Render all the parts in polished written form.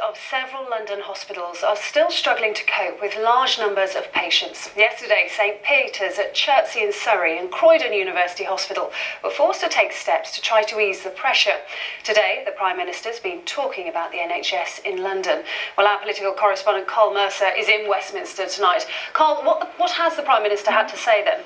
of several London hospitals are still struggling to cope with large numbers of patients. Yesterday, St Peter's at Chertsey in Surrey and Croydon University Hospital were forced to take steps to try to ease the pressure. Today, the Prime Minister's been talking about the NHS in London. Well, our political correspondent Carl Mercer is in Westminster tonight. Carl, what has the Prime Minister had to say then?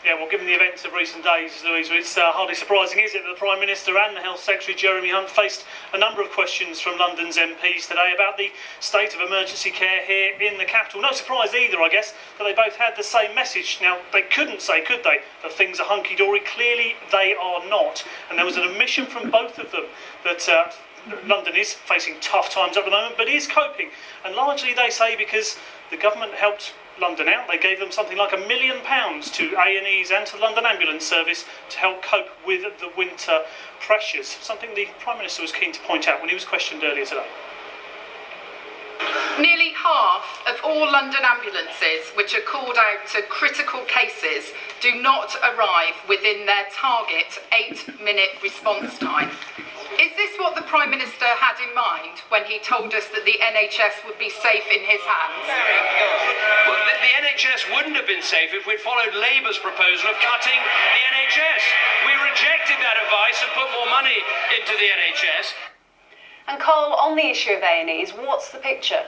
Yeah, well, given the events of recent days, Louisa, it's hardly surprising, is it, that the Prime Minister and the Health Secretary, Jeremy Hunt, faced a number of questions from London's MPs today about the state of emergency care here in the capital. No surprise either, I guess, that they both had the same message. Now, they couldn't say, could they, that things are hunky-dory? Clearly, they are not. And there was an admission from both of them that London is facing tough times at the moment, but is coping. And largely, they say, because the government helped London out. They gave them something like £1 million to A&Es and to the London Ambulance Service to help cope with the winter pressures, something the Prime Minister was keen to point out when he was questioned earlier today. Nearly half of all London ambulances which are called out to critical cases do not arrive within their target 8-minute response time. Is this what the Prime Minister had in mind when he told us that the NHS would be safe in his hands? Well, the NHS wouldn't have been safe if we'd followed Labour's proposal of cutting the NHS. We rejected that advice and put more money into the NHS. And Carl, on the issue of A&Es, what's the picture?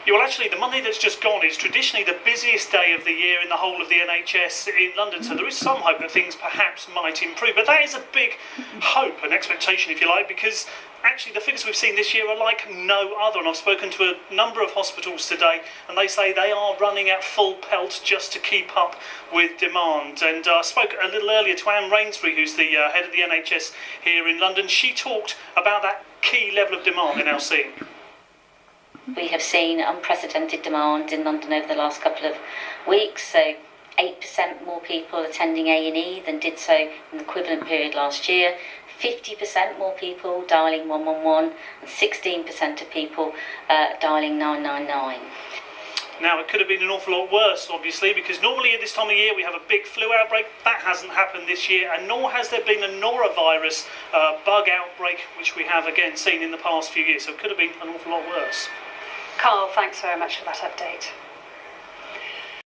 Yeah, well, actually, the Monday that's just gone is traditionally the busiest day of the year in the whole of the NHS in London, so there is some hope that things perhaps might improve. But that is a big hope, an expectation, if you like, because actually the figures we've seen this year are like no other. And I've spoken to a number of hospitals today, and they say they are running at full pelt just to keep up with demand. And I spoke a little earlier to Anne Rainsbury, who's the head of the NHS here in London. She talked about that key level of demand they're now seeing. We have seen unprecedented demand in London over the last couple of weeks, so 8% more people attending A&E than did so in the equivalent period last year, 50% more people dialing 111 and 16% of people dialing 999. Now, it could have been an awful lot worse, obviously, because normally at this time of year we have a big flu outbreak. That hasn't happened this year, and nor has there been a norovirus bug outbreak, which we have, again, seen in the past few years. So it could have been an awful lot worse. Carl, thanks very much for that update.